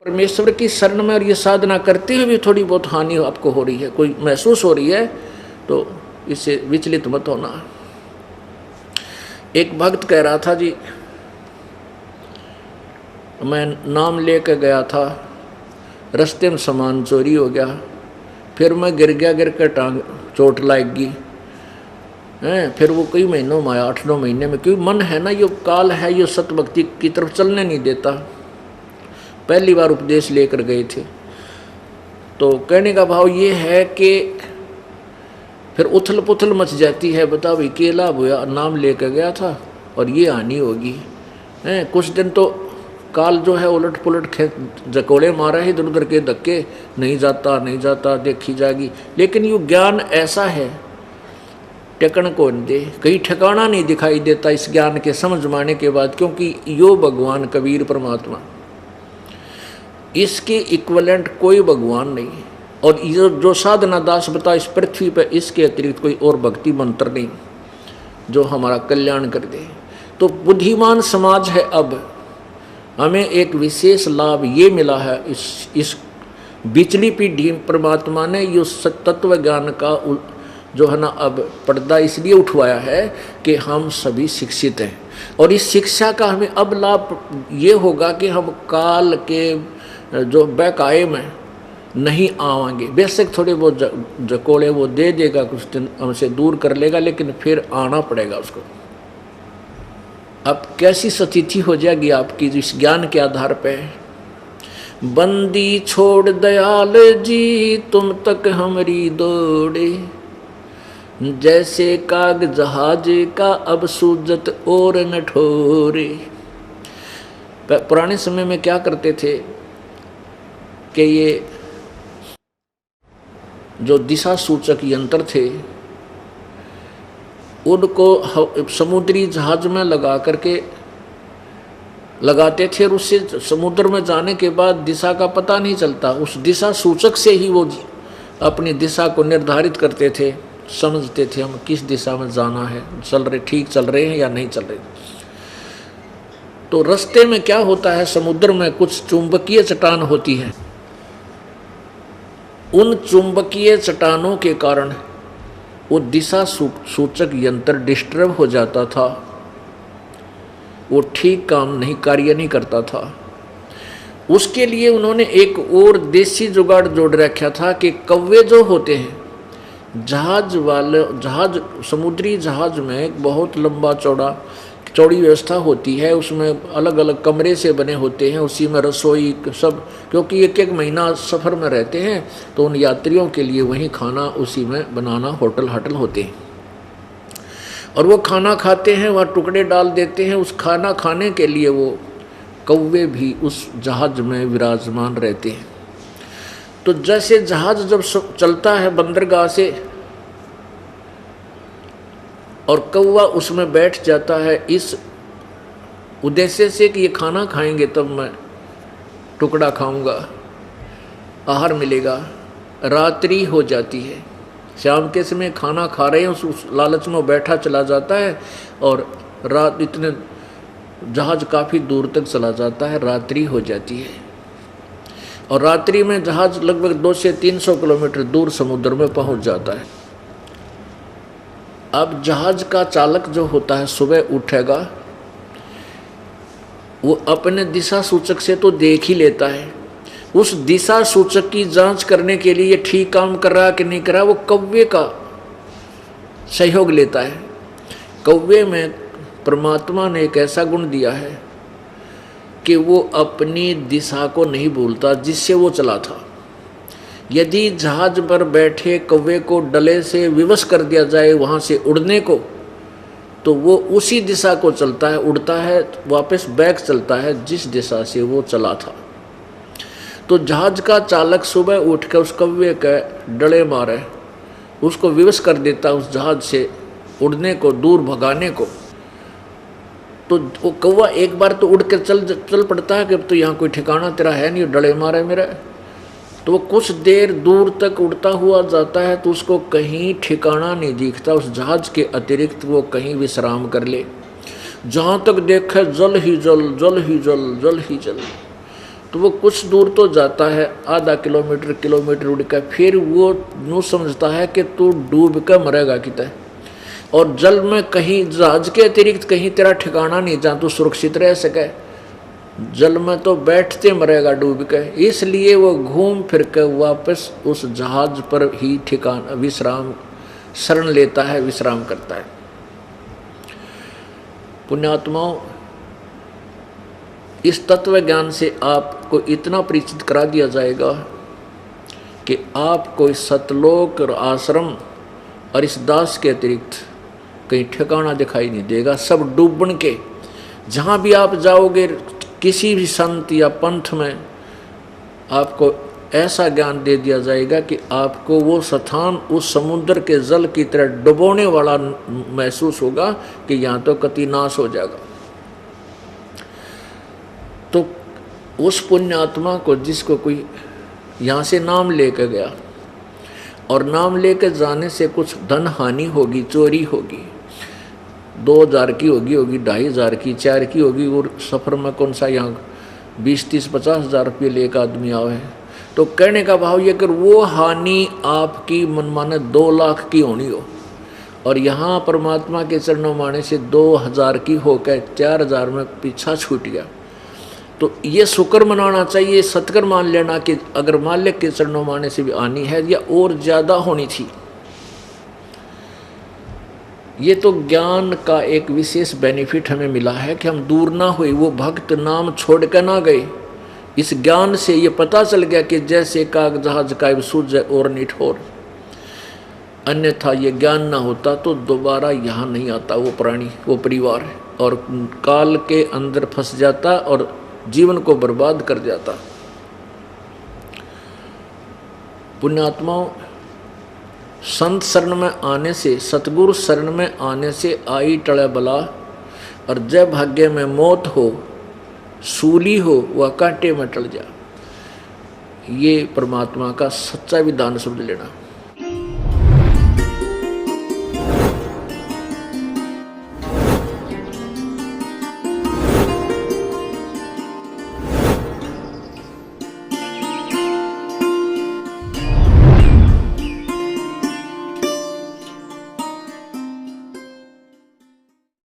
परमेश्वर की शरण में और ये साधना करते हुए भी थोड़ी बहुत हानि आपको हो रही है, कोई महसूस हो रही है, तो इससे विचलित मत होना। एक भक्त कह रहा था जी, मैं नाम लेकर गया था, रास्ते में सामान चोरी हो गया, फिर मैं गिर गया, गिर कर टांग चोट लाएगी हैं, फिर वो कई महीनों में आया, 8-9 महीने में, क्योंकि मन है ना, ये काल है, ये सत्य भक्ति की तरफ चलने नहीं देता। पहली बार उपदेश लेकर गए थे, तो कहने का भाव ये है कि फिर उथल पुथल मच जाती है, बता भाई क्या लाभ हुआ, नाम लेकर गया था और ये हानि होगी हैं। कुछ दिन तो काल जो है उलट पुलट जकोड़े मारा है, इधर उधर के धक्के, नहीं जाता देखी जाएगी। लेकिन ये ज्ञान ऐसा है, टेकन को नहीं दे, कहीं ठिकाना नहीं दिखाई देता इस ज्ञान के समझ माने के बाद, क्योंकि यो भगवान कबीर परमात्मा, इसके इक्विवेलेंट कोई भगवान नहीं। और ये जो साधना दास बता इस पृथ्वी पर, इसके अतिरिक्त कोई और भक्ति मंत्र नहीं जो हमारा कल्याण कर दे। तो बुद्धिमान समाज है, अब हमें एक विशेष लाभ ये मिला है, इस बिचली पीढ़ी परमात्मा ने ये तत्व ज्ञान का जो है ना अब पर्दा इसलिए उठवाया है कि हम सभी शिक्षित हैं, और इस शिक्षा का हमें अब लाभ ये होगा कि हम काल के जो बहकाए में नहीं आवाएंगे। बेशक थोड़े बहुत जकोड़े वो दे देगा, कुछ दिन हमसे दूर कर लेगा, लेकिन फिर आना पड़ेगा उसको। अब कैसी स्थिति हो जाएगी आपकी इस ज्ञान के आधार पे। बंदी छोड़ दयाल जी तुम तक हमारी दौड़े, जैसे काग जहाज का अब सूजत और न ठोरे। पुराने समय में क्या करते थे कि ये जो दिशा सूचक यंत्र थे उनको समुद्री जहाज में लगा करके लगाते थे, और उससे समुद्र में जाने के बाद दिशा का पता नहीं चलता, उस दिशा सूचक से ही वो अपनी दिशा को निर्धारित करते थे, समझते थे हम किस दिशा में जाना है, ठीक चल रहे हैं या नहीं चल रहे। तो रास्ते में क्या होता है, समुद्र में कुछ चुंबकीय चट्टान होती है, उन चुंबकीय चट्टानों के कारण वो दिशा सूचक यंत्र डिस्टर्ब हो जाता था, वो ठीक काम नहीं कार्य नहीं करता था। उसके लिए उन्होंने एक और देसी जुगाड़ जोड़ रखा था कि कौवे जो होते हैं, जहाज समुद्री जहाज में एक बहुत लंबा चौड़ी व्यवस्था होती है, उसमें अलग अलग कमरे से बने होते हैं, उसी में रसोई सब, क्योंकि एक महीना सफ़र में रहते हैं, तो उन यात्रियों के लिए वहीं खाना उसी में बनाना होटल होते हैं, और वो खाना खाते हैं, वहाँ टुकड़े डाल देते हैं। उस खाना खाने के लिए वो कौवे भी उस जहाज में विराजमान रहते हैं। तो जैसे जहाज जब चलता है बंदरगाह से और कौवा उसमें बैठ जाता है इस उद्देश्य से कि ये खाना खाएंगे तब मैं टुकड़ा खाऊंगा, आहार मिलेगा। रात्रि हो जाती है, शाम के समय खाना खा रहे हैं, उस लालच में बैठा चला जाता है, और रात इतने जहाज काफ़ी दूर तक चला जाता है, रात्रि हो जाती है, और रात्रि में जहाज लगभग 200 से 300 किलोमीटर दूर समुद्र में पहुंच जाता है। अब जहाज का चालक जो होता है सुबह उठेगा, वो अपने दिशा सूचक से तो देख ही लेता है, उस दिशा सूचक की जांच करने के लिए ठीक काम कर रहा कि नहीं कर रहा, वो कौवे का सहयोग लेता है। कौवे में परमात्मा ने एक ऐसा गुण दिया है कि वो अपनी दिशा को नहीं भूलता जिससे वो चला था। यदि जहाज पर बैठे कौवे को डले से विवश कर दिया जाए वहाँ से उड़ने को, तो वो उसी दिशा को चलता है, उड़ता है, वापस बैक चलता है जिस दिशा से वो चला था। तो जहाज का चालक सुबह उठ कर उस कौवे के डले मारे उसको विवश कर देता उस जहाज से उड़ने को, दूर भगाने को। तो वो कौवा एक बार तो उड़ कर चल पड़ता है कि अब तो यहाँ कोई ठिकाना तेरा है नहीं, डले मारे मेरा। तो वो कुछ देर दूर तक उड़ता हुआ जाता है, तो उसको कहीं ठिकाना नहीं दिखता उस जहाज के अतिरिक्त वो कहीं विश्राम कर ले। जहाँ तक देखे जल ही जल, जल ही जल, जल ही जल। तो वो कुछ दूर तो जाता है, आधा किलोमीटर किलोमीटर उड़ कर, फिर वो यूँ समझता है कि तू डूब कर मरेगा कितना, और जल में कहीं जहाज के अतिरिक्त कहीं तेरा ठिकाना नहीं जहाँ तू सुरक्षित रह सके, जल में तो बैठते मरेगा डूब के। इसलिए वो घूम फिर कर वापस उस जहाज पर ही ठिकाना विश्राम शरण लेता है, विश्राम करता है। पुण्यात्माओं, इस तत्व ज्ञान से आपको इतना परिचित करा दिया जाएगा कि आपको इस सतलोक और आश्रम और इस दास के अतिरिक्त कहीं ठिकाना दिखाई नहीं देगा। सब डूबन के, जहाँ भी आप जाओगे किसी भी संत या पंथ में आपको ऐसा ज्ञान दे दिया जाएगा कि आपको वो स्थान उस समुद्र के जल की तरह डुबोने वाला महसूस होगा कि यहाँ तो कति नाश हो जाएगा। तो उस पुण्य आत्मा को, जिसको कोई यहाँ से नाम लेकर गया और नाम लेकर जाने से कुछ धन हानि होगी, चोरी होगी, 2000 की होगी 2500 की, 4 की होगी, और सफ़र में कौन सा यहाँ 20, 30, 50,000 रुपये लेकर आदमी आवे, तो कहने का भाव ये कि वो हानि आपकी मनमाने 2 लाख की होनी हो, और यहाँ परमात्मा के चरणों माने से 2000 की होकर 4000 में पीछा छूट गया। तो ये शुक्र मनाना चाहिए, सत्कर मान लेना कि अगर मालिक के चरणों माने से भी आनी है या और ज़्यादा होनी थी। ये तो ज्ञान का एक विशेष बेनिफिट हमें मिला है कि हम दूर ना हुए, वो भक्त नाम छोड़ कर ना गए। इस ज्ञान से ये पता चल गया कि जैसे काग जहाज का सूझ और निठोर, अन्यथा ये ज्ञान ना होता तो दोबारा यहाँ नहीं आता वो प्राणी, वो परिवार, और काल के अंदर फंस जाता और जीवन को बर्बाद कर जाता। पुण्यात्माओं, संत शरण में आने से, सतगुरु शरण में आने से आई टले बला, और जब भाग्य में मौत हो, सूली हो, वह कांटे में टल जा। ये परमात्मा का सच्चा विधान समझ लेना।